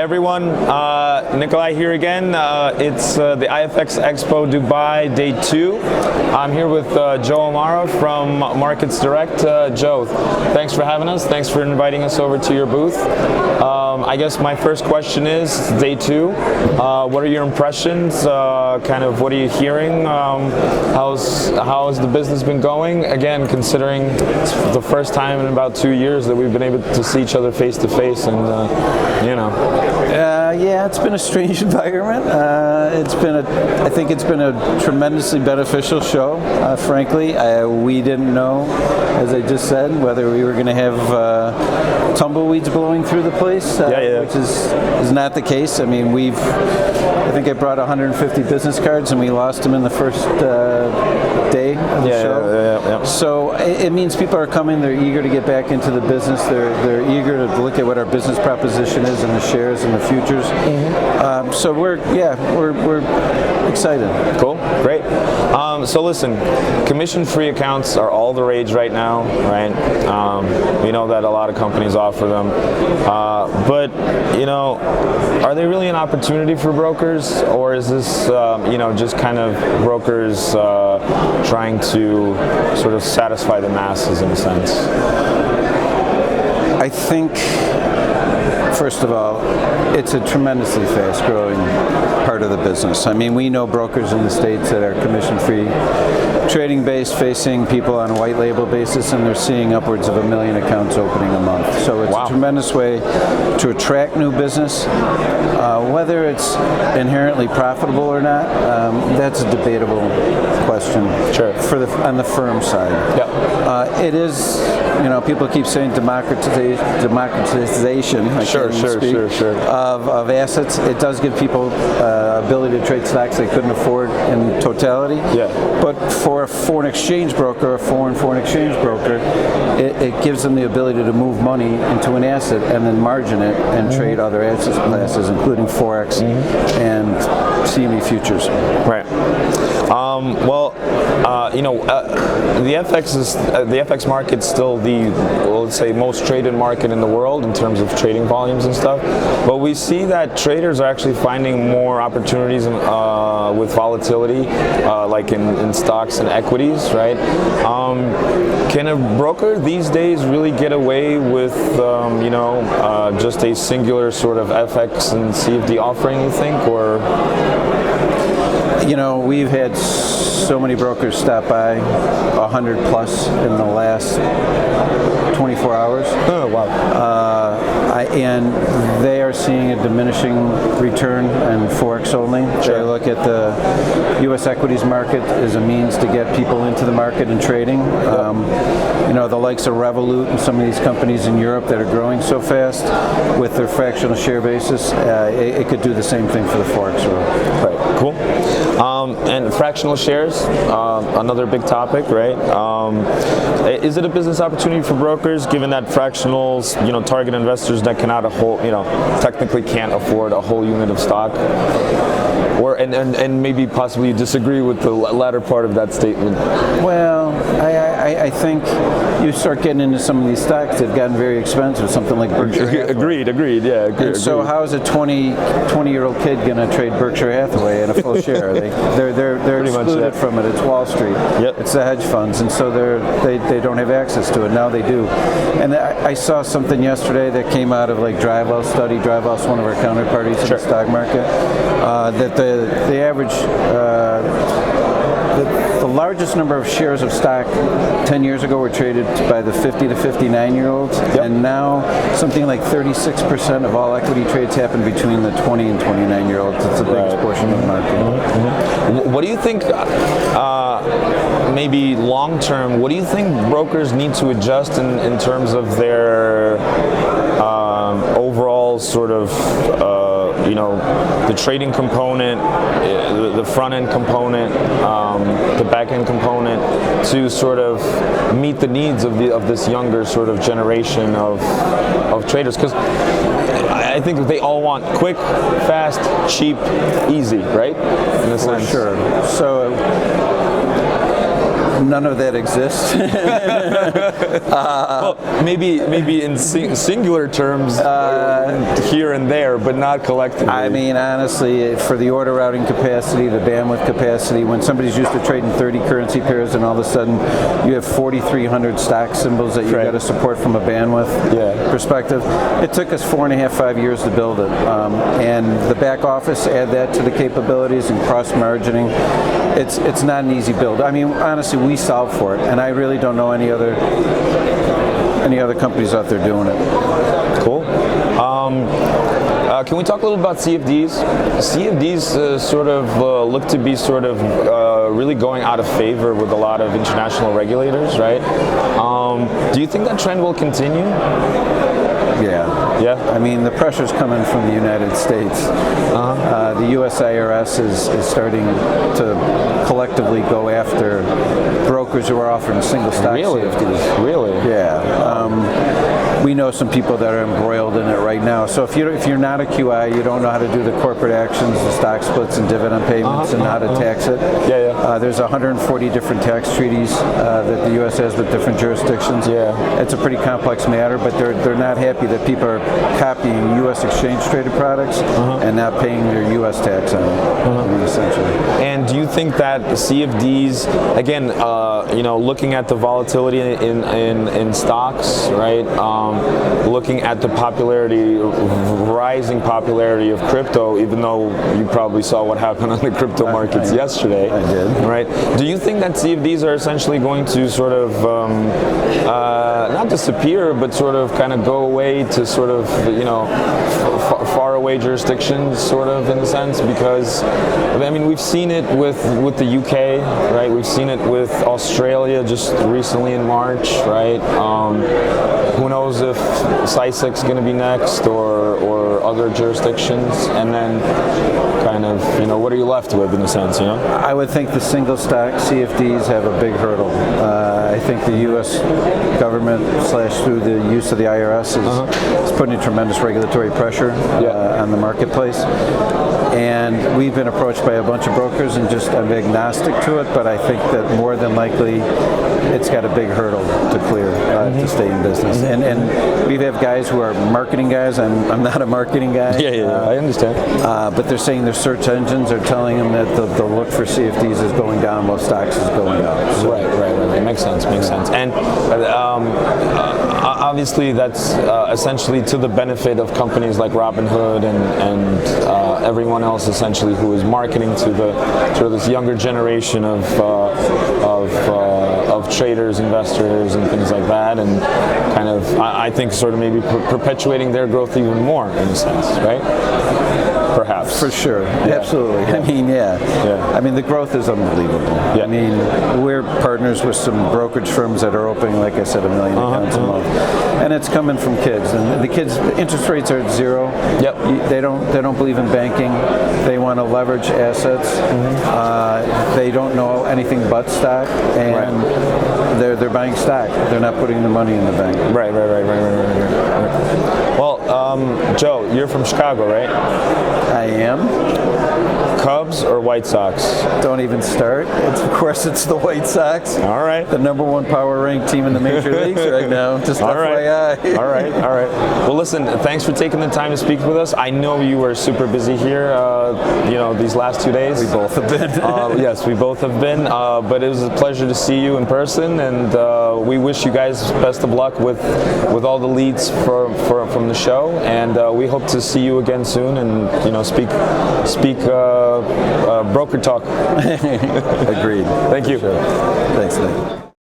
everyone, Nikolai here again. It's the IFX Expo Dubai Day 2. I'm here with Joe Amara from Markets Direct. Joe, thanks for having us. Thanks for inviting us over to your booth. I guess my first question is, Day 2, what are your impressions? Kind of what are you hearing? How's the business been going? Again, considering it's the first time in about 2 years that we've been able to see each other face to face, and yeah, it's been a strange environment. I think it's been a tremendously beneficial show. Frankly, we didn't know, as I just said, whether we were going to have tumbleweeds blowing through the place, which is not the case. I mean, I think I brought 150 business cards, and we lost them in the first day of the show. So it means people are coming. They're eager to get back into the business. They're eager to look at what our business proposition is and the shares and the futures. So we're excited. Cool, great. So listen, commission-free accounts are all the rage right now, right? We know that a lot of companies offer them, but are they really an opportunity for brokers, or is this just kind of brokers trying to sort of satisfy the masses in a sense? I think, first of all, it's a tremendously fast-growing part of the business. I mean, we know brokers in the States that are commission-free, trading-based, facing people on a white label basis, and they're seeing upwards of 1 million accounts opening a month. So it's a tremendous way to attract new business. Whether it's inherently profitable or not, that's a debatable question. Sure. On the firm side. Yeah. It is. People keep saying democratization. Of assets. It does give people ability to trade stocks they couldn't afford in totality. Yeah. But for a foreign exchange broker, a foreign exchange broker, it gives them the ability to move money into an asset and then margin it and trade other asset classes, including Forex and CME futures. Right. The FX market's still the, let's say, most traded market in the world in terms of trading volumes and stuff. But we see that traders are actually finding more opportunities with volatility, like in stocks and equities, right? Can a broker these days really get away with, just a singular sort of FX and CFD offering, you think, or? We've had so many brokers stop by, 100 plus in the last 24 hours. Oh, wow. And they are seeing a diminishing return in Forex only. Sure. They look at the U.S. equities market as a means to get people into the market and trading. The likes of Revolut and some of these companies in Europe that are growing so fast with their fractional share basis, it could do the same thing for the Forex world. Right, cool. And fractional shares, another big topic, right? Is it a business opportunity for brokers, given that fractionals, target investors that cannot technically can't afford a whole unit of stock? Or and maybe possibly disagree with the latter part of that statement? Well, I think you start getting into some of these stocks that have gotten very expensive, something like Berkshire Hathaway. Agreed. So how is a 20-year-old kid going to trade Berkshire Hathaway in a full share? They're excluded from it. It's Wall Street. Yep. It's the hedge funds, and so they don't have access to it. Now they do. And I saw something yesterday that came out of like Drivell's study. Drivell's one of our counterparties in the stock market. That the average. The largest number of shares of stock 10 years ago were traded by the 50 to 59-year-olds, and now something like 36% of all equity trades happen between the 20 and 29-year-olds. It's the biggest portion of the market. What do you think, maybe long-term, what do you think brokers need to adjust in terms of their overall sort of the trading component, the front-end component, the back-end component, to sort of meet the needs of this younger sort of generation of traders? Because I think they all want quick, fast, cheap, easy, right? In a sense. For sure. So None of that exists. Well, maybe in singular terms, here and there, but not collectively. I mean, honestly, for the order routing capacity, the bandwidth capacity, when somebody's used to trading 30 currency pairs and all of a sudden you have 4,300 stock symbols that you've got to support from a bandwidth perspective, it took us 4.5, 5 years to build it. And the back office, add that to the capabilities and cross-margining. It's not an easy build. I mean, honestly, we solve for it, and I really don't know any other companies out there doing it. Cool. Can we talk a little about CFDs? CFDs sort of look to be sort of really going out of favor with a lot of international regulators, right? Do you think that trend will continue? Yeah. I mean, the pressure's coming from the United States. The U.S. IRS is starting to collectively go after brokers who are offering single stock CFDs. Really? Yeah. We know some people that are embroiled in it right now. So if you're not a QI, you don't know how to do the corporate actions, the stock splits and dividend payments, and how to tax it. There's 140 different tax treaties that the U.S. has with different jurisdictions. It's a pretty complex matter, but they're not happy that people are copying U.S. exchange traded products and not paying their U.S. tax on it, essentially. And do you think that CFDs, again, looking at the volatility in stocks, right? Looking at the rising popularity of crypto, even though you probably saw what happened on the crypto markets yesterday. I did. Right? Do you think that CFDs are essentially going to sort of not disappear, but sort of kind of go away to sort of, far away jurisdictions, sort of, in a sense? Because, I mean, we've seen it with the UK, right? We've seen it with Australia just recently in March, right? Who knows if CISEC's going to be next, or other jurisdictions, and then kind of, what are you left with, in a sense, I would think the single stock CFDs have a big hurdle. I think the U.S. government / through the use of the IRS is putting tremendous regulatory pressure on the marketplace. And we've been approached by a bunch of brokers, and I'm agnostic to it, but I think that more than likely it's got a big hurdle to clear to stay in business. And we have guys who are marketing guys. I'm not a marketing guy. I understand. But they're saying their search engines are telling them that the look for CFDs is going down while stocks is going up. So. Right. Makes sense. And obviously that's essentially to the benefit of companies like Robinhood and everyone else, essentially, who is marketing to this younger generation of traders, investors, and things like that, and kind of, I think, sort of maybe perpetuating their growth even more, in a sense, right? Perhaps. For sure. Absolutely. I mean, I mean, the growth is unbelievable. I mean, we're partners with some brokerage firms that are opening, like I said, 1 million accounts a month. And it's coming from kids. And the kids, the interest rates are at zero. They don't believe in banking. They want to leverage assets. They don't know anything but stock. And they're buying stock. They're not putting the money in the bank. Right. Well, Joe, you're from Chicago, right? I am. Cubs or White Sox? Don't even start. Of course, it's the White Sox. All right. The #1 power ranked team in the major leagues right now. Just FYI. All right. Well, listen, thanks for taking the time to speak with us. I know you were super busy here, these last 2 days. We both have been. Yes, we both have been. But it was a pleasure to see you in person, and we wish you guys best of luck with all the leads from the show. And we hope to see you again soon, and speak broker talk. Agreed. Thank you. Sure. Thanks, Nick.